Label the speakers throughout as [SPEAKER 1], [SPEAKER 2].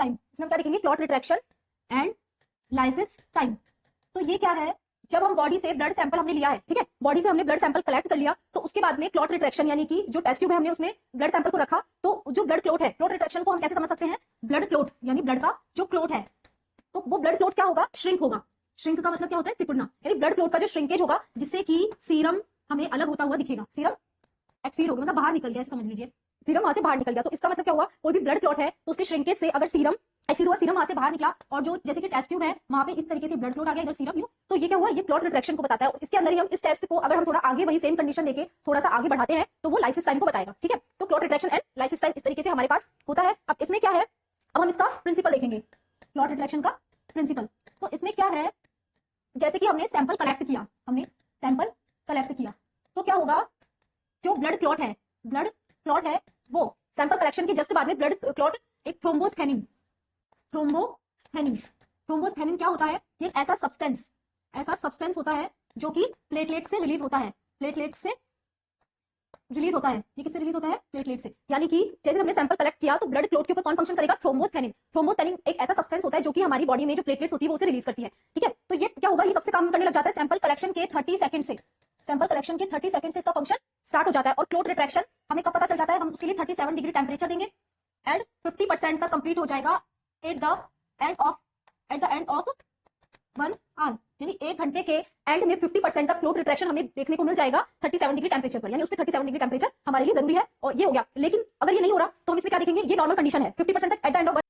[SPEAKER 1] Time, इसमें हम क्या देखेंगे, clot retraction and lysis time. तो ये क्या है, जब हम बॉडी से ब्लड सैंपल हमने लिया है, ठीक है, बॉडी से हमने ब्लड सैंपल कलेक्ट कर लिया, तो उसके बाद में क्लॉट रिट्रैक्शन यानी कि जो टेस्ट ट्यूब है हमने उसमें ब्लड सैंपल को रखा, तो जो ब्लड क्लॉट है, क्लॉट रिट्रैक्शन को हम कैसे समझ सकते हैं, ब्लड क्लॉट यानी ब्लड का जो क्लॉट है, तो वो ब्लड क्लॉट क्या होगा, श्रिंक होगा। श्रिंक का मतलब क्या होता है, सिकुड़ना, यानी ब्लड क्लॉट का जो श्रिंकेज होगा जिससे कि सीरम हमें अलग होता हुआ दिखेगा, सीरम एक्सीड हो गया, मतलब बाहर निकल गया, समझ लीजिए सीरम वहां से बाहर निकल गया। तो इसका मतलब क्या हुआ, कोई भी ब्लड क्लॉट है तो उसके श्रिंकेज से अगर सीरम एक्सीड हुआ, सीरम वहां से बाहर निकला, और जो जैसे कि टेस्ट ट्यूब है वहां पे इस तरीके से ब्लड क्लॉट आ गया, इधर सीरम यूं, तो ये क्या हुआ, ये क्लॉट रिट्रैक्शन को बताता है। इसके अंदर ही हम इस टेस्ट को अगर हम थोड़ा आगे वही सेम कंडीशन देके थोड़ा सा आगे बढ़ाते हैं तो वो लाइसिस टाइम को बताएगा, ठीक है। तो clot retraction and lysis time इस तरीके से हमारे पास होता है। अब इसमें क्या है, अब हम इसका प्रिंसिपल देखेंगे, क्लॉट रिट्रैक्शन का प्रिंसिपल। तो इसमें क्या है, जैसे कि हमने सैंपल कलेक्ट किया, हमने सैंपल कलेक्ट किया, तो क्या होगा, जो ब्लड क्लॉट है, ब्लड क्लॉट है, वो सैंपल कलेक्शन के जस्ट बाद में ब्लड क्लॉट एक थ्रोम्बोस्थेनिन, थ्रोम्बोस्थेनिन, थ्रोम्बोस्थेनिन क्या होता है, ये ऐसा सब्सटेंस होता है जो कि प्लेटलेट से रिलीज होता है, प्लेटलेट से रिलीज होता है। ये किससे रिलीज होता है, प्लेटलेट से। यानी कि जैसे हमने सैंपल कलेक्ट किया तो ब्लड क्लॉट के ऊपर कौन फंक्शन करेगा, थ्रोम्बोस्थेनिन। थ्रोम्बोस्थेनिन एक ऐसा सब्सटेंस होता है जो कि हमारी बॉडी में जो प्लेटलेट्स होती है वो उसे रिलीज करती है, ठीक है। तो ये क्या होगा, ये कब से काम करने लग जाता है, सैंपल कलेक्शन के 30 सेकंड से, सैंपल कलेक्शन के 30 सेकंड से इसका फंक्शन स्टार्ट हो जाता है। और क्लॉट रिट्रैक्शन हमें कब पता चल जाता है, हम उसके लिए 37 डिग्री टेम्परेचर देंगे एंड 50% तक कंप्लीट हो जाएगा at the end of 1 hour, यानी 1 घंटे के एंड में 50% तक क्लॉट रिट्रैक्शन हमें देखने को मिल जाएगा 37 डिग्री टेम्परेचर पर, यानी उस पर 37 डिग्री टेम्परेचर हमारे लिए जरूरी है। और ये हो गया, लेकिन अगर ये नहीं हो रहा तो हम इसमें क्या देखेंगे, ये नॉर्मल कंडीशन है, 50% तक at the end of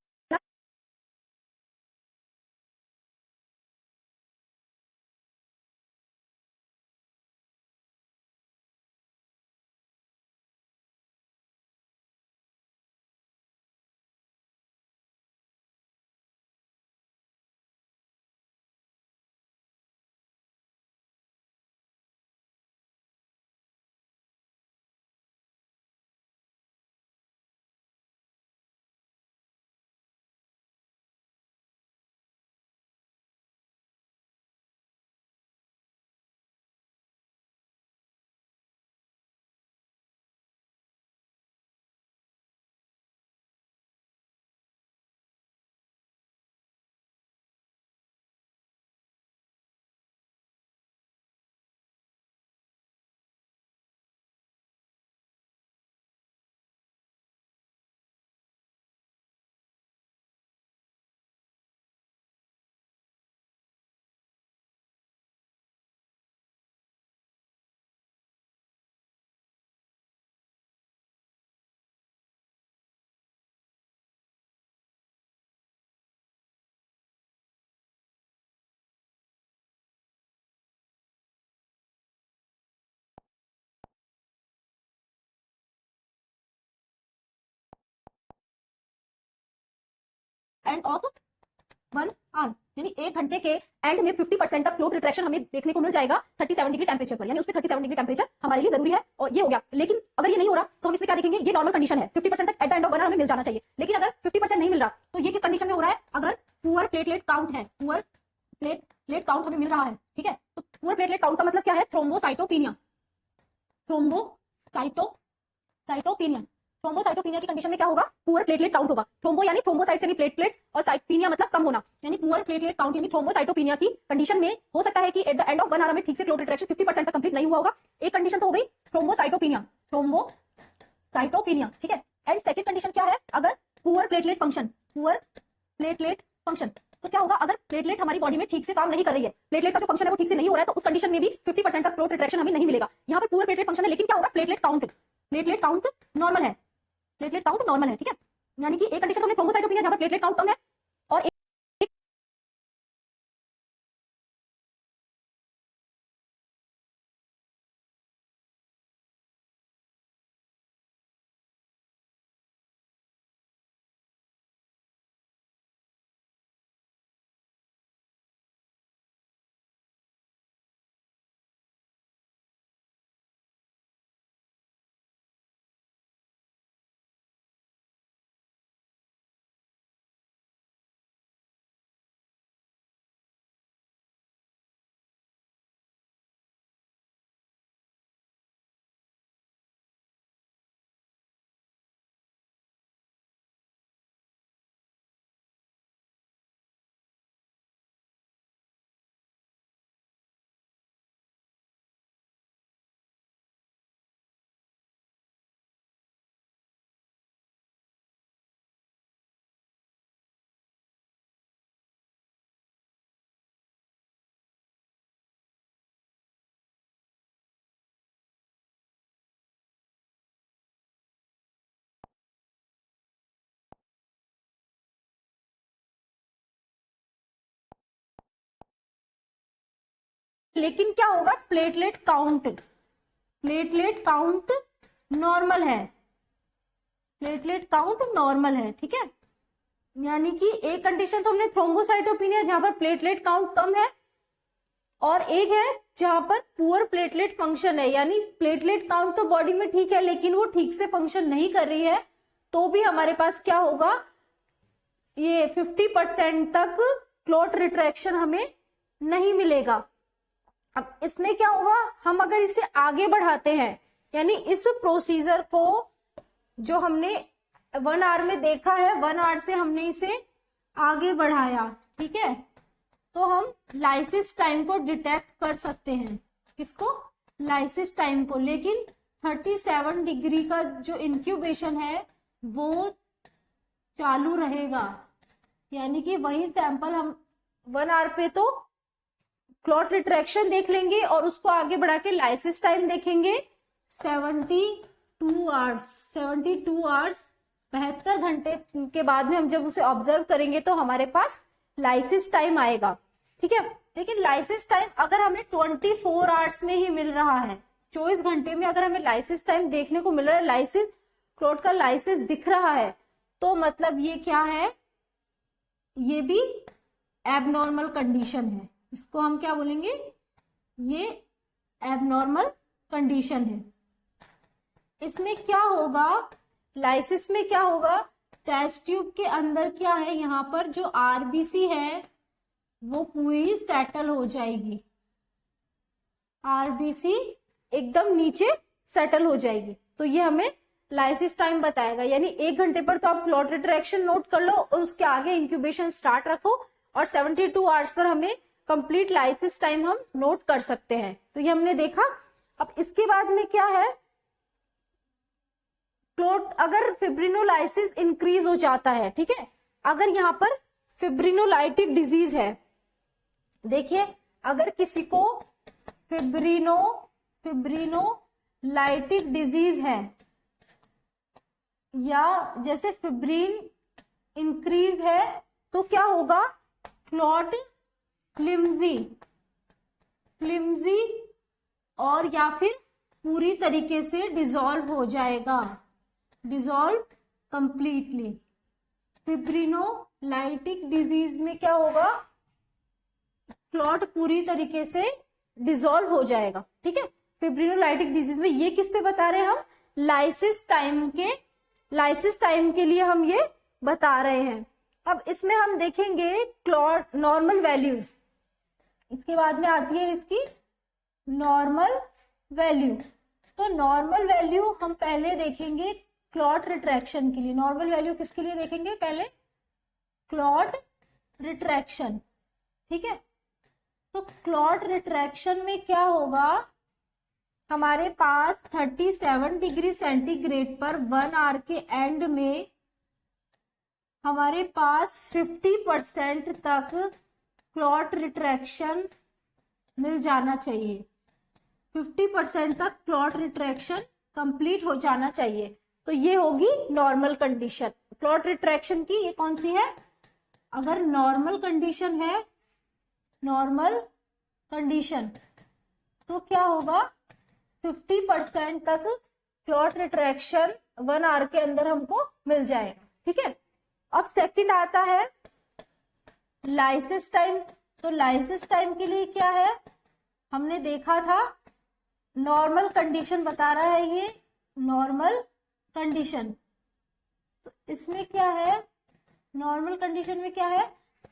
[SPEAKER 1] end of 1 hour, यानी 1 घंटे के एंड में 50% तक क्लॉट रिट्रैक्शन हमें देखने को मिल जाएगा 37 डिग्री टेम्परेचर पर, यानी उस पर 37 डिग्री टेम्परेचर हमारे लिए जरूरी है। और ये हो गया, लेकिन अगर ये नहीं हो रहा तो हम इसमें क्या देखेंगे, ये नॉर्मल कंडीशन है, 50% तक at the end of 1 hour हमें मिल जाना चाहिए। लेकिन अगर 50% नहीं मिल रहा तो ये किस कंडीशन में हो रहा है, अगर पुअर प्लेटलेट काउंट है, पुअर प्लेटलेट काउंट हमें मिल रहा है, ठीक है। तो पुअर प्लेटलेट काउंट का मतलब क्या है, थ्रोम्बोसाइटोपिनिया, थ्रोम्बोसाइटोपिनिया, थ्रोम्बोसाइटोपिनिया की कंडीशन में क्या होगा, पुअर प्लेटलेट काउंट होगा। थ्रोम्बो यानी थ्रोम्बोसाइट्स यानी प्लेटलेट्स, और साइटोपिनिया मतलब कम होना, यानी पुअर प्लेटलेट काउंट यानी थ्रोम्बोसाइटोपिनिया की कंडीशन में हो सकता है कि at the end of 1 hour में ठीक से क्लॉट रिट्रैक्शन 50% तक कंप्लीट नहीं हुआ होगा। एक कंडीशन तो हो गई थ्रोम्बोसाइटोपिनिया, थ्रोम्बोसाइटोपिनिया, ठीक है। एंड सेकंड कंडीशन क्या है, अगर poor platelet function, poor platelet function, तो क्या होगा, अगर प्लेटलेट हमारी बॉडी में ठीक से काम नहीं कर रही है, प्लेटलेट का जो फंक्शन है वो ठीक से नहीं हो रहा है, तो उस कंडीशन में भी 50% तक क्लॉट रिट्रैक्शन हमें नहीं मिलेगा। यहाँ पर पुअर प्लेटलेट फंक्शन है, लेकिन क्या होगा, प्लेटलेट काउंट नॉर्मल है, प्लेटलेट काउंट नॉर्मल है, ठीक है। यानी कि एक कंडीशन हमने थ्रोम्बोसाइटोपिनिया जहां पर प्लेटलेट काउंट कम है, और लेकिन क्या होगा, प्लेटलेट काउंट नॉर्मल है, प्लेटलेट काउंट नॉर्मल है, ठीक है। यानी कि एक कंडीशन तो हमने थ्रोम्बोसाइटोपिनिया जहां पर प्लेटलेट काउंट कम है, और एक है जहां पर पुअर प्लेटलेट फंक्शन है, यानी प्लेटलेट काउंट तो बॉडी में ठीक है लेकिन वो ठीक से फंक्शन नहीं कर रही है, तो भी हमारे पास क्या होगा, ये 50% तक क्लॉट रिट्रैक्शन हमें नहीं मिलेगा। अब इसमें क्या होगा, हम अगर इसे आगे बढ़ाते हैं, यानी इस प्रोसीजर को जो हमने 1 आवर में देखा है, 1 आवर से हमने इसे आगे बढ़ाया, ठीक है, तो हम लाइसिस टाइम को डिटेक्ट कर सकते हैं। किसको, लाइसिस टाइम को। लेकिन 37 डिग्री का जो इंक्यूबेशन है वो चालू रहेगा, यानी कि वही सैंपल हम 1 आवर पे तो क्लॉट रिट्रैक्शन देख लेंगे और उसको आगे बढ़ा के लाइसिस टाइम देखेंगे 72 आवर्स 72 घंटे के बाद में हम जब उसे ऑब्जर्व करेंगे तो हमारे पास लाइसिस टाइम आएगा, ठीक है। लेकिन लाइसिस टाइम अगर हमें 24 आवर्स में ही मिल रहा है, 24 घंटे में अगर हमें लाइसिस टाइम देखने को मिल रहा है, लाइसिस क्लॉट का लाइसिस दिख रहा है, तो मतलब ये क्या है, ये भी एबनॉर्मल कंडीशन है। इसको हम क्या बोलेंगे, ये एबनॉर्मल कंडीशन है। इसमें क्या होगा, लाइसिस में क्या होगा, टेस्ट ट्यूब के अंदर क्या है, यहाँ पर जो आरबीसी है वो पूरी सेटल हो जाएगी, आरबीसी एकदम नीचे सेटल हो जाएगी, तो ये हमें लाइसिस टाइम बताएगा। यानी 1 घंटे पर तो आप क्लॉट रिट्रैक्शन नोट कर लो और उसके आगे इंक्यूबेशन स्टार्ट रखो, और 72 आवर्स पर हमें कंप्लीट लाइसिस टाइम हम नोट कर सकते हैं। तो ये हमने देखा। अब इसके बाद में क्या है, क्लॉट अगर फिब्रिनोलाइसिस इंक्रीज हो जाता है, ठीक है, अगर यहाँ पर फिब्रिनोलाइटिक डिजीज है, देखिए अगर किसी को फिब्रिनोलाइटिक डिजीज है, या जैसे फिब्रिन इंक्रीज है, तो क्या होगा, क्लॉट फ्लिम्जी और या फिर पूरी तरीके से डिसॉल्व हो जाएगा, डिसॉल्व कंप्लीटली। फिब्रिनोलाइटिक डिजीज में क्या होगा, क्लॉट पूरी तरीके से डिसॉल्व हो जाएगा, ठीक है। फिब्रिनोलाइटिक डिजीज में ये किस पे बता रहे हैं हम, लाइसिस टाइम के लिए हम ये बता रहे हैं। अब इसमें हम देखेंगे क्लॉट नॉर्मल वैल्यूज, इसके बाद में आती है इसकी नॉर्मल वैल्यू। तो नॉर्मल वैल्यू हम पहले देखेंगे क्लॉट रिट्रैक्शन के लिए। नॉर्मल वैल्यू किसके लिए देखेंगे, पहले क्लॉट रिट्रैक्शन, ठीक है। तो क्लॉट रिट्रैक्शन में क्या होगा, हमारे पास 37 डिग्री सेंटीग्रेड पर 1 आवर के एंड में हमारे पास 50% तक क्लॉट रिट्रैक्शन मिल जाना चाहिए, 50% तक क्लॉट रिट्रैक्शन कंप्लीट हो जाना चाहिए। तो ये होगी नॉर्मल कंडीशन क्लॉट रिट्रैक्शन की। ये कौन सी है, अगर नॉर्मल कंडीशन है, नॉर्मल कंडीशन, तो क्या होगा, 50% तक क्लॉट रिट्रैक्शन 1 आवर के अंदर हमको मिल जाएगा, ठीक है। अब सेकंड आता है लाइसिस टाइम। तो लाइसिस टाइम के लिए क्या है, हमने देखा था नॉर्मल कंडीशन बता रहा है, ये नॉर्मल कंडीशन। तो इसमें क्या है, नॉर्मल कंडीशन में क्या है,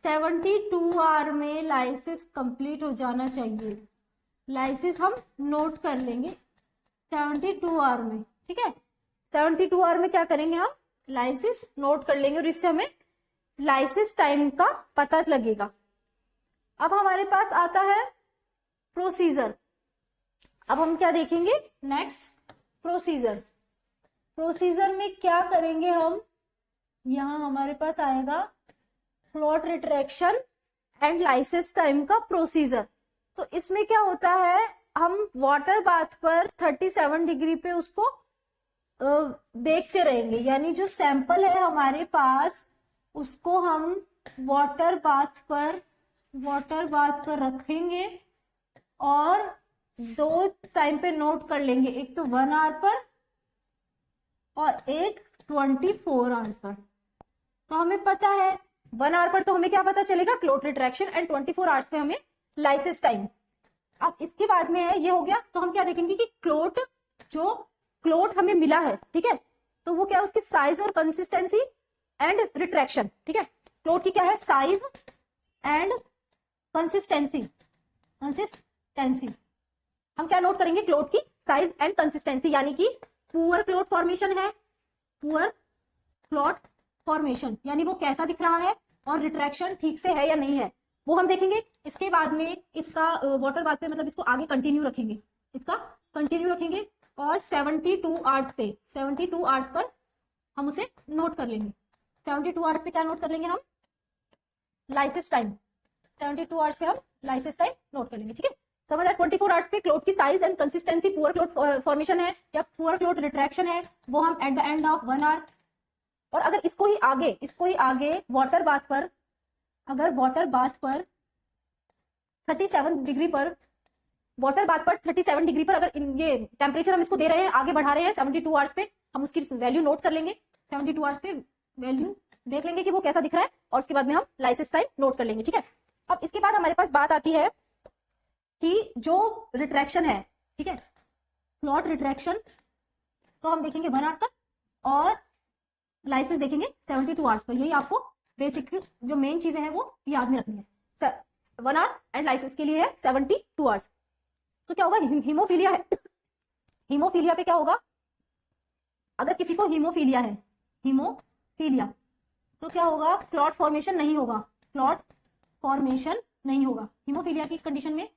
[SPEAKER 1] 72 आवर में लाइसिस कंप्लीट हो जाना चाहिए। लाइसिस हम नोट कर लेंगे 72 आवर में, ठीक है। 72 आवर में क्या करेंगे, हम लाइसिस नोट कर लेंगे और इससे हमें लाइसिस टाइम का पता लगेगा। अब हमारे पास आता है प्रोसीजर। अब हम क्या देखेंगे, नेक्स्ट प्रोसीजर में क्या करेंगे हम, यहां हमारे पास आएगा clot retraction and lysis time का प्रोसीजर। तो इसमें क्या होता है, हम वाटर बाथ पर 37 डिग्री पे उसको देखते रहेंगे, यानी जो सैंपल है हमारे पास उसको हम वाटर बाथ पर रखेंगे और 2 टाइम पे नोट कर लेंगे, एक तो 1 आवर पर और एक 24 आवर पर। तो हमें पता है 1 आवर पर तो हमें क्या पता चलेगा, क्लोट रिट्रैक्शन, एंड 24 आवर्स पे हमें लाइसिस टाइम। अब इसके बाद में है ये हो गया, तो हम क्या देखेंगे कि क्लोट, जो क्लोट हमें मिला है, ठीक है, तो वो क्या है, उसकी साइज और कंसिस्टेंसी एंड रिट्रैक्शन, ठीक है। क्लोट की क्या है, साइज एंड कंसिस्टेंसी, कंसिस्टेंसी। हम क्या नोट करेंगे, क्लोट की साइज एंड कंसिस्टेंसी, यानी कि पुअर क्लोट फॉर्मेशन है, पुअर क्लोट फॉर्मेशन यानी वो कैसा दिख रहा है, और रिट्रैक्शन ठीक से है या नहीं है, वो हम देखेंगे। इसके बाद में इसका वाटर बाथ पे, मतलब इसको आगे कंटिन्यू रखेंगे, इसका कंटिन्यू रखेंगे, और 72 आवर्स पे, 72 आवर्स पर हम उसे नोट कर लेंगे। 72 आवर्स पे क्या नोट कर लेंगे हम, लाइसिस टाइम। 72 आवर्स पे हम लाइसिस टाइम नोट कर लेंगे, ठीक है। समझ आया। 24 आवर्स पे क्लोट की size and consistency, poor clot formation है या पुअर क्लोट रिट्रैक्शन है, वो हम at the end of 1 hour. और अगर इसको ही आगे वाटर बाथ पर, अगर वाटर बाथ पर 37 डिग्री पर, वाटर बाथ पर 37 डिग्री पर अगर ये टेम्परेचर हम इसको दे रहे हैं, आगे बढ़ा रहे हैं 72 आवर्स पे, हम उसकी वैल्यू नोट कर लेंगे। 72 आवर्स पे वैल्यू देख लेंगे कि वो कैसा दिख रहा है, और उसके बाद में हम लाइसिस टाइम नोट कर लेंगे, ठीक है। अब इसके बाद हमारे पास बात आती है कि जो रिट्रैक्शन है, ठीक है, क्लॉट रिट्रैक्शन, तो हम देखेंगे 1 आवर पर, और लाइसिस देखेंगे 72 आवर्स पर। यही आपको बेसिक जो मेन चीजें हैं वो याद में रखनी है। 1 आवर एंड लाइसिस के लिए है 72 आवर्स। तो क्या होगा, हीमोफीलिया है, हीमोफीलिया पे क्या होगा, अगर किसी को हीमोफीलिया है, हीमोफीलिया, तो क्या होगा, क्लॉट फॉर्मेशन नहीं होगा, क्लॉट फॉर्मेशन नहीं होगा। हीमोफीलिया की कंडीशन में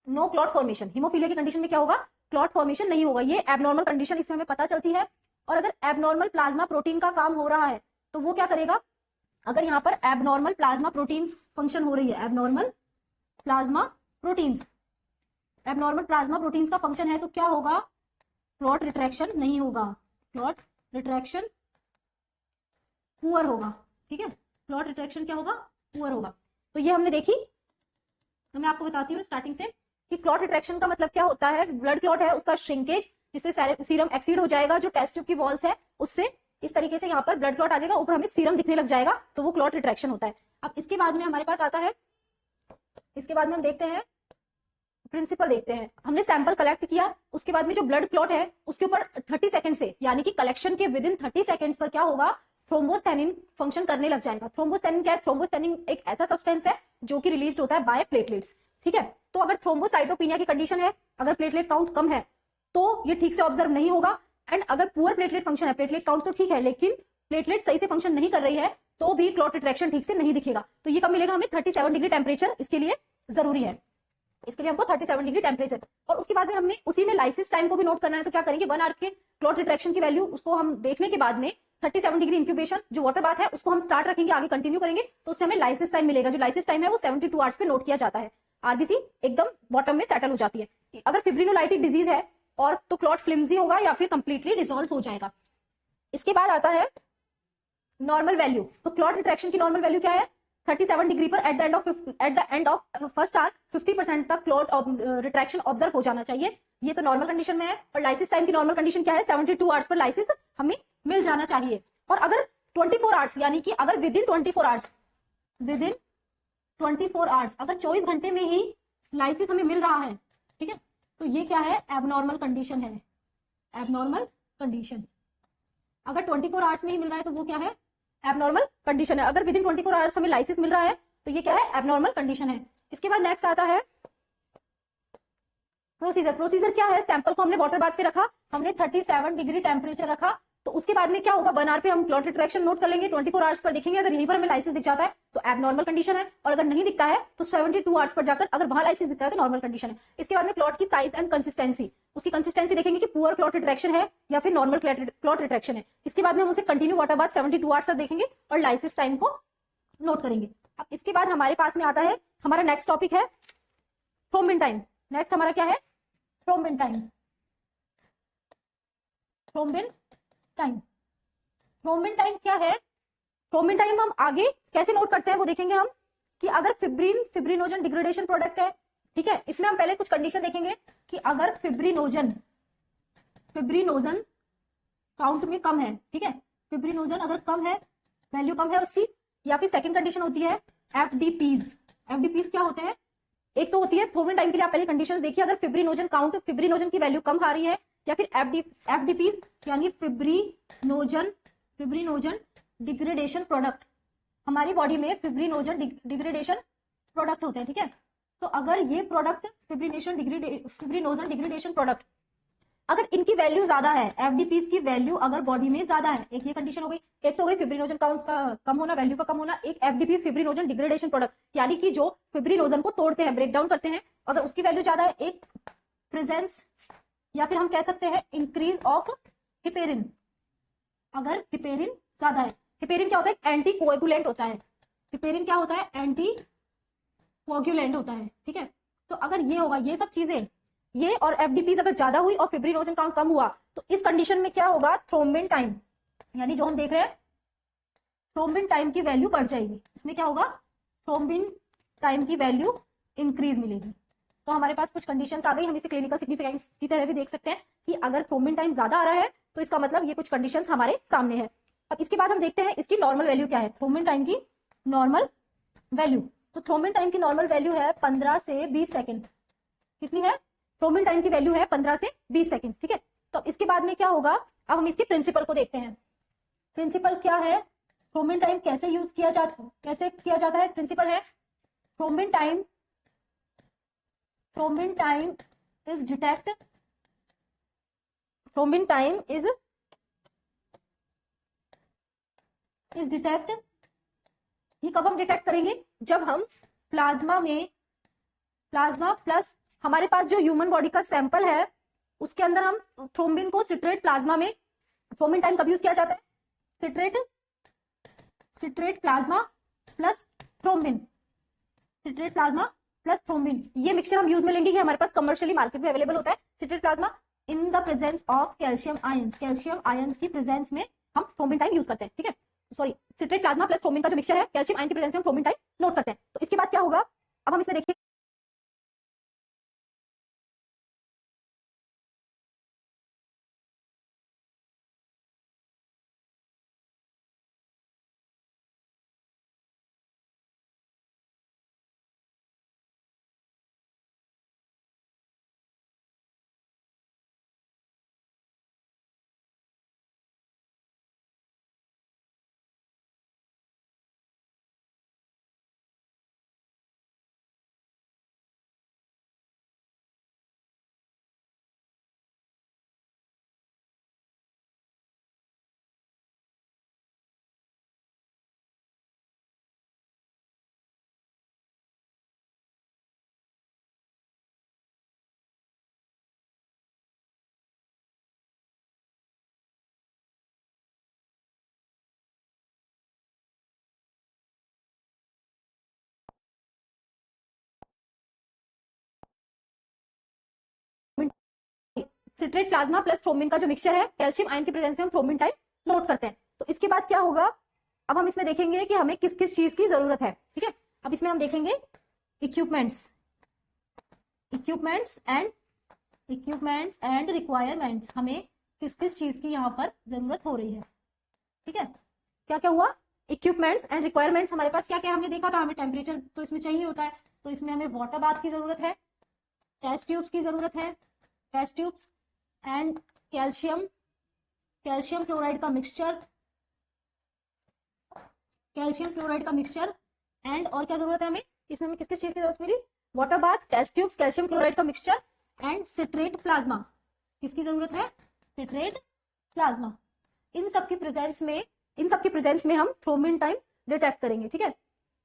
[SPEAKER 1] नो क्लॉट फॉर्मेशन, हीमोफीलिया की कंडीशन में क्या होगा, क्लॉट फॉर्मेशन नहीं होगा। ये एबनॉर्मल कंडीशन इससे हमें पता चलती है। और अगर एबनॉर्मल प्लाज्मा प्रोटीन का काम हो रहा है, तो वो क्या करेगा, अगर यहाँ पर एबनॉर्मल प्लाज्मा प्रोटीन्स फंक्शन हो रही है, abnormal plasma proteins, abnormal plasma proteins का फंक्शन है, तो क्या होगा, क्लॉट रिट्रैक्शन नहीं होगा, क्लॉट रिट्रैक्शन पुअर होगा, ठीक है। क्लॉट रिट्रैक्शन क्या होगा, पुअर होगा। तो ये हमने देखी। तो मैं आपको बताती हूँ स्टार्टिंग से कि क्लॉट रिट्रैक्शन का मतलब क्या होता है। ब्लड क्लॉट है, उसका श्रिंकेज, जिससे सीरम एक्सीड हो जाएगा, जो टेस्ट ट्यूब की वॉल्स है उससे इस तरीके से यहाँ पर ब्लड क्लॉट आ जाएगा, ऊपर हमें सीरम दिखने लग जाएगा, तो वो क्लॉट रिट्रैक्शन होता है। अब इसके बाद में हमारे पास आता है, इसके बाद में हम देखते हैं प्रिंसिपल, देखते हैं। हमने सैंपल कलेक्ट किया, उसके बाद में जो ब्लड क्लॉट है उसके ऊपर 30 सेकंड से, यानी कि कलेक्शन के विद इन 30 सेकंड्स पर क्या होगा, थ्रोम्बोस्टेनिन फंक्शन करने लग जाएगा। थ्रोम्बोस्टेनिन क्या है, थ्रोम्बोस्टेनिन एक ऐसा सब्सटेंस है जो कि रिलीज होता है बाय प्लेटलेट्स, ठीक है। तो अगर थ्रोम्बोसाइटोपिनिया की कंडीशन है, अगर प्लेटलेट काउंट कम है, तो ये ठीक से ऑब्जर्व नहीं होगा। एंड अगर पुअर प्लेटलेट फंक्शन है, प्लेटलेट काउंट तो ठीक है लेकिन प्लेटलेट सही से फंक्शन नहीं कर रही है, तो भी क्लॉट रिट्रैक्शन ठीक से नहीं दिखेगा। तो ये कब मिलेगा हमें, 37 डिग्री टेम्परेचर इसके लिए जरूरी है। इसके लिए हमको 37 डिग्री टेम्परेचर, और उसके बाद में हमने उसी में लाइसिस टाइम को भी नोट करना है। तो क्या करेंगे, 1 आवर के क्लॉट रिट्रैक्शन की वैल्यू उसको हम देखने के बाद में 37 डिग्री इंक्यूबेशन जो वाटर बाथ है उसको हम स्टार्ट रखेंगे, आगे कंटिन्यू करेंगे, तो उससे हमें लाइसिस टाइम मिलेगा। जो लाइसिस टाइम है वो 72 आवर्स पे नोट किया जाता है। आरबीसी एकदम बॉटम में सेटल हो जाती है। अगर फिब्रिनोलाइटिक डिजीज है और तो क्लॉट फ्लिम्जी होगा या फिर कंप्लीटली डिसॉल्व हो जाएगा। इसके बाद आता है नॉर्मल वैल्यू। तो क्लॉट रिट्रैक्शन की नॉर्मल वैल्यू क्या है, 37 डिग्री पर eight the end of first hour 50% तक क्लॉट रिट्रैक्शन ऑब्जर्व हो जाना चाहिए। ये तो नॉर्मल कंडीशन में है। और लाइसिस टाइम की नॉर्मल कंडीशन क्या है, 72 आवर्स पर लाइसिस हमें मिल जाना चाहिए। और अगर 24 आवर्स, यानी कि अगर with in 24 hours, with in 24 hours, अगर 24 घंटे में ही लाइसिस हमें मिल रहा है, ठीक है, तो ये क्या है, एबनॉर्मल कंडीशन है, एबनॉर्मल कंडीशन। अगर 24 आवर्स में ही मिल रहा है तो वो क्या है, एबनॉर्मल कंडीशन है। अगर विद इन 24 आवर्स हमें लाइसिस मिल रहा है तो ये क्या है, एबनॉर्मल कंडीशन है। इसके बाद नेक्स्ट आता है प्रोसीजर। प्रोसीजर क्या है, सैंपल को हमने वाटर बाथ पे रखा, हमने 37 डिग्री टेम्परेचर रखा, तो उसके बाद में क्या होगा, 1 आवर पे हम क्लॉट रिट्रैक्शन नोट कर लेंगे। 24 आवर्स पर देखेंगे, अगर यहीं पर हमें लाइसिस दिख जाता है तो एबनॉर्मल कंडीशन है, और अगर नहीं दिखता है तो 72 आवर्स पर जाकर अगर वहां लाइसिस दिखता है तो नॉर्मल कंडीशन है। इसके बाद में क्लॉट की साइज एंड कंसिस्टेंसी, उसकी कंसिस्टेंसी देखेंगे कि पुअर क्लॉट रिट्रैक्शन है या फिर नॉर्मल क्लॉट रिट्रैक्शन है। इसके बाद में हम उसे कंटिन्यू वाटर बाथ 72 आवर्स तक देखेंगे और लाइसिस टाइम को नोट करेंगे। अब इसके बाद हमारे पास में आता है हमारा नेक्स्ट टॉपिक है थ्रोम्बिन टाइम। नेक्स्ट हमारा क्या है, thrombin time. Thrombin time, thrombin time क्या है, थ्रोम्बिन टाइम हम आगे कैसे नोट करते हैं वो देखेंगे हम, कि अगर फिब्रिनोजन डिग्रेडेशन प्रोडक्ट है, ठीक है। इसमें हम पहले कुछ कंडीशन देखेंगे कि अगर फिब्रिनोजन काउंट में कम है, ठीक है, फिब्रिनोजन अगर कम है, वैल्यू कम है उसकी, या फिर सेकंड कंडीशन होती है एफडीपीज। एफडीपीज क्या होते हैं? एक तो होती है थ्रोम्बिन टाइम के लिए आप पहले कंडीशंस देखिए, अगर फिब्रिनोजन काउंट, फिब्रिनोजन की वैल्यू कम आ रही है, या फिर एफडीपीज यानी फिब्रिनोजन डिग्रेडेशन प्रोडक्ट, हमारी बॉडी में फिब्रिनोजन डिग्रेडेशन प्रोडक्ट होते हैं, ठीक है। तो अगर ये प्रोडक्ट फिब्रिनोजन डिग्रेडेशन प्रोडक्ट अगर इनकी वैल्यू ज्यादा है, एफडीपीज की वैल्यू अगर बॉडी में ज्यादा है, एक ये कंडीशन हो गई। एक तो हो गई फिब्रिनोजन काउंट का कम होना, वैल्यू का कम होना, एक एफडीपीज फिब्रिनोजन डिग्रेडेशन प्रोडक्ट यानी कि जो फिब्रिनोजन को तोड़ते हैं, ब्रेक डाउन करते हैं, अगर उसकी वैल्यू ज्यादा है, एक प्रेजेंस या फिर हम कह सकते हैं इंक्रीज ऑफ हिपेरिन। अगर हिपेरिन ज्यादा है, हिपेरिन क्या होता है? एंटी कोएगुलेंट होता है। हिपेरिन क्या होता है? एंटी कोएगुलेंट होता है, ठीक है। तो अगर ये होगा, ये सब चीजें, ये और एफडीपीज अगर ज्यादा हुई और फिब्रिनोजन काउंट कम हुआ, तो इस कंडीशन में क्या होगा? थ्रोम्बिन टाइम, यानी जो हम देख रहे हैं थ्रोम्बिन टाइम की वैल्यू बढ़ जाएगी। इसमें क्या होगा? थ्रोम्बिन टाइम की वैल्यू इंक्रीज मिलेगी। तो हमारे पास कुछ कंडीशंस आ गई, हम इसे क्लिनिकल सिग्निफिकेंस की तरह भी देख सकते हैं कि अगर थ्रोम्बिन टाइम ज्यादा आ रहा है तो इसका मतलब ये कुछ कंडीशंस हमारे सामने है। अब इसके बाद हम देखते हैं इसकी नॉर्मल वैल्यू क्या है, थ्रोम्बिन टाइम की नॉर्मल वैल्यू। तो थ्रोम्बिन टाइम की नॉर्मल वैल्यू है 15 से 20 सेकंड। कितनी है? थ्रोम्बिन टाइम की वैल्यू है 15 से 20 सेकंड, ठीक है। तो इसके बाद में क्या होगा? अब हम इसके प्रिंसिपल को देखते हैं। प्रिंसिपल क्या है? थ्रोम्बिन टाइम कैसे किया जाता है? प्रिंसिपल है thrombin time is detect, thrombin time is detect. ये कब हम डिटेक्ट करेंगे? जब हम प्लाज्मा प्लस हमारे पास जो ह्यूमन बॉडी का सैंपल है उसके अंदर हम थ्रोम्बिन को सिट्रेट प्लाज्मा में, थ्रोम्बिन टाइम कब यूज किया जाता है? Citrate plasma plus thrombin, citrate plasma plus thrombin, ये मिक्सचर हम यूज में लेंगे कि हमारे पास कमर्शियली मार्केट में अवेलेबल होता है। Citrate plasma in the presence of calcium ions की प्रेजेंस में हम थ्रोम्बिन टाइम यूज करते हैं, ठीक है। Sorry, citrate plasma plus thrombin का जो मिक्सचर है, कैल्शियम आयन की प्रेजेंस में हम थ्रोम्बिन टाइम नोट करते हैं। तो इसके बाद क्या होगा? अब हम इसमें देखिए सिट्रेट प्लाज्मा प्लस थ्रोम्बिन का जो मिक्सचर है, कैल्शियम आयन की प्रेजेंस में हम थ्रोम्बिन टाइम नोट करते हैं। तो इसके बाद क्या होगा? अब हम इसमें देखेंगे कि हमें किस किस चीज की जरूरत है, ठीक है। अब इसमें हम देखेंगे इक्विपमेंट्स एंड रिक्वायरमेंट्स, हमें किस किस चीज की यहाँ पर जरूरत हो रही है, ठीक है। क्या क्या हुआ? इक्विपमेंट्स एंड रिक्वायरमेंट्स, हमारे पास क्या क्या हमने देखा था, हमें टेम्परेचर तो इसमें चाहिए होता है, तो इसमें हमें वाटर बाथ की जरूरत है, टेस्ट ट्यूब्स की जरूरत है, test tubes and calcium chloride का मिक्सचर, एंड और क्या जरूरत है हमें? इसमें हमें किस किस चीज की जरूरत मिली? Water bath, test tubes, calcium chloride का मिक्सचर एंड सिट्रेट प्लाज्मा। किसकी जरूरत है? Citrate plasma. इन सब की प्रेजेंस में हम थ्रोम्बिन टाइम डिटेक्ट करेंगे, ठीक है।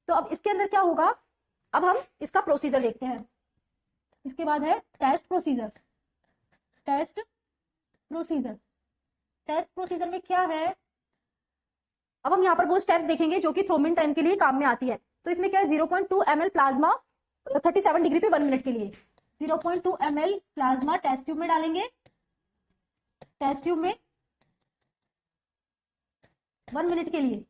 [SPEAKER 1] तो अब इसके अंदर क्या होगा? अब हम इसका प्रोसीजर देखते हैं। इसके बाद है टेस्ट प्रोसीजर में क्या है? अब हम यहाँ पर वो स्टेप्स देखेंगे जो कि थ्रोम्बिन टाइम के लिए काम में आती है। तो इसमें क्या है? 0.2 ml प्लाज्मा 37 डिग्री पे 1 मिनट के लिए, 0.2 ml प्लाज्मा टेस्ट ट्यूब में डालेंगे, टेस्ट ट्यूब में 1 मिनट के लिए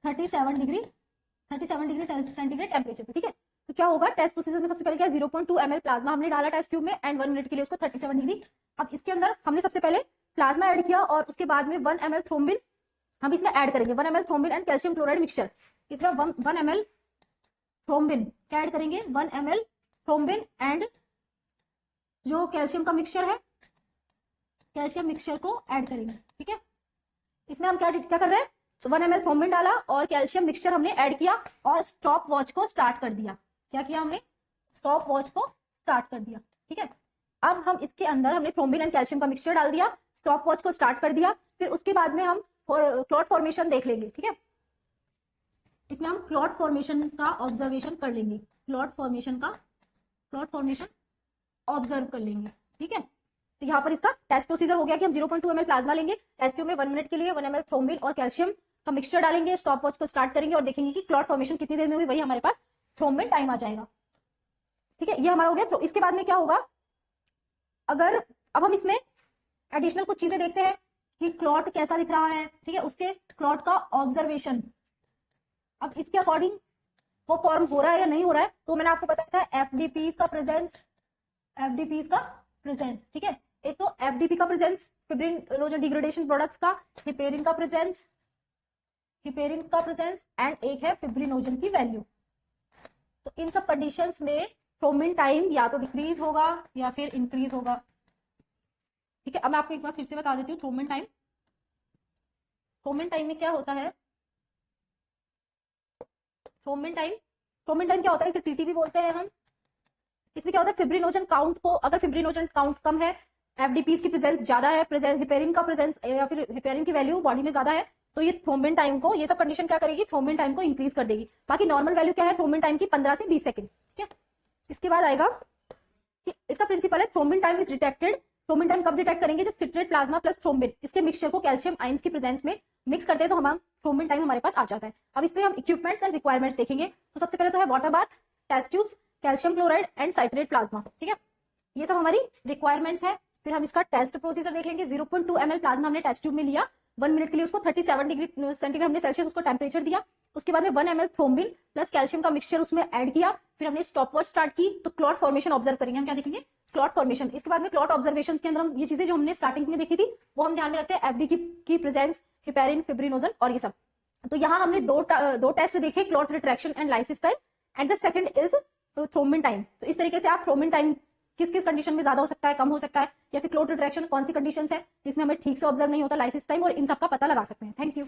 [SPEAKER 1] 37 डिग्री सेंटीग्रेड टेम्परेचर पे, ठीक है। तो क्या होगा टेस्ट प्रोसीजर में सबसे पहले क्या 0.2 ml प्लाज्मा हमने डाला टेस्ट ट्यूब में एंड 1 मिनट के लिए उसको 37 डिग्री। अब इसके अंदर हमने सबसे पहले प्लाज्मा ऐड किया और उसके बाद में 1 ml थ्रोम्बिन हम इसमें ऐड करेंगे। 1 ml thrombin and calcium chloride mixture, इसमें 1 ml थ्रोम्बिन क्या ऐड करेंगे, 1 ml थ्रोम्बिन एंड जो कैल्शियम का मिक्सचर है, कैल्शियम मिक्सचर को ऐड करेंगे। ठीक है, इसमें हम क्या कर रहे हैं, तो 1 ml थ्रोम्बिन डाला और कैल्शियम मिक्सचर हमने ऐड किया और स्टॉप वॉच को स्टार्ट कर दिया। क्या किया हमने, स्टॉप वॉच को स्टार्ट कर दिया। ठीक है, अब हम इसके अंदर हमने थ्रोम्बिन एंड कैल्शियम का मिक्सचर डाल दिया, स्टॉप वॉच को स्टार्ट कर दिया, फिर उसके बाद में हम क्लॉट फॉर्मेशन देख लेंगे। ठीक है, इसमें हम क्लॉट फॉर्मेशन का ऑब्जर्वेशन कर लेंगे, क्लॉट फॉर्मेशन ऑब्जर्व कर लेंगे। ठीक है, तो यहाँ पर इसका टेस्ट प्रोसीजर हो गया कि हम 0.2 ml प्लाज्मा लेंगे, टेस्ट ट्यूब में 1 मिनट के लिए 1 ml थ्रोम्बिन और कैल्शियम का मिक्सचर डालेंगे, स्टॉप वॉच को स्टार्ट करेंगे और देखेंगे कि क्लॉट फॉर्मेशन कितनी देर में हुई, वही हमारे पास थ्रोम्बिन टाइम आ जाएगा। ठीक है, ये हमारा हो गया। इसके बाद में क्या होगा, अगर अब हम इसमें एडिशनल कुछ चीजें देखते हैं कि क्लॉट कैसा दिख रहा है। ठीक है, उसके क्लॉट का ऑब्जर्वेशन, अब इसके अकॉर्डिंग वो फॉर्म हो रहा है या नहीं हो रहा है। तो मैंने आपको बताया था एफडीपीज का प्रेजेंस, ठीक है, एक तो एफडीपी का प्रेजेंस, फिब्रिनोजन डिग्रेडेशन प्रोडक्ट्स का, हिपेरिन का प्रेजेंस एंड एक है फिब्रिनोजन की वैल्यू। तो इन सब कंडीशंस में थ्रोम्बिन टाइम या तो डिक्रीज होगा या फिर इंक्रीज होगा। ठीक है, अब मैं आपको एक बार फिर से बता देती हूँ थ्रोम्बिन टाइम में क्या होता है। थ्रोम्बिन टाइम क्या होता है, इसे टीटी भी बोलते हैं हम। इसमें क्या होता है, फिब्रिनोजन काउंट को, अगर फिब्रिनोजन काउंट कम है, एफडीपीज की प्रेजेंस ज्यादा है, हिपेरिन का प्रेजेंस या फिर हिपेरिन की वैल्यू बॉडी में ज्यादा है, तो ये थ्रोम्बिन टाइम को, ये सब कंडीशन क्या करेगी, थ्रोम्बिन टाइम को इंक्रीज कर देगी। बाकी नॉर्मल वैल्यू क्या है थ्रोम्बिन टाइम की, 15 से 20 सेकंड। ठीक है, इसके बाद आएगा कि इसका प्रिंसिपल है thrombin time is detected. Thrombin time कब डिटेक्ट करेंगे, जब सिट्रेट प्लाज्मा प्लस थ्रोम्बिन इसके मिक्सचर को कैल्शियम आयंस की प्रेजेंस में मिक्स करते हैं तो हम थ्रोम्बिन टाइम हमारे पास आ जाता है। अब इसमें हम इक्विपमेंट्स एंड रिक्वायरमेंट्स देखेंगे। तो सबसे पहले तो है water bath, test tubes, calcium chloride and citrate plasma. ठीक है, ये सब हमारी रिक्वायरमेंट्स है। फिर हम इसका टेस्ट प्रोसीजर देख लेंगे। 0.2 ml प्लाज्मा हमने टेस्ट ट्यूब में लिया, 1 मिनट के लिए उसको 37 डिग्री सेंटीग्रेड हमने सेल्सियस उसको टेम्परेचर दिया। उसके बाद में 1 ml थ्रोम्बिन प्लस कैल्शियम का मिक्सचर उसमें ऐड किया, फिर हमने स्टॉप वॉच स्टार्ट की। तो क्लॉट फॉर्मेशन ऑब्जर्व करेंगे, हम क्या देखेंगे, क्लॉट फॉर्मेशन। इसके बाद में क्लॉट ऑब्जर्वेशन के अंदर हम ये चीजें जो हमने स्टार्टिंग में देखी थी वो हम ध्यान में रखते हैं, एफडी की प्रेजेंस, हिपेरिन, फिब्रिनोजन और ये सब। तो यहाँ हमने दो टेस्ट देखे, clot retraction and lysis time and the second is thrombin time. तो इस तरीके से आप थ्रोम्बिन टाइम किस किस कंडीशन में ज्यादा हो सकता है, कम हो सकता है, या फिर क्लॉट रिट्रैक्शन कौन सी कंडीशन है जिसमें हमें ठीक से ऑब्जर्व नहीं होता, लाइसिस टाइम, और इन सब का पता लगा सकते हैं। Thank you.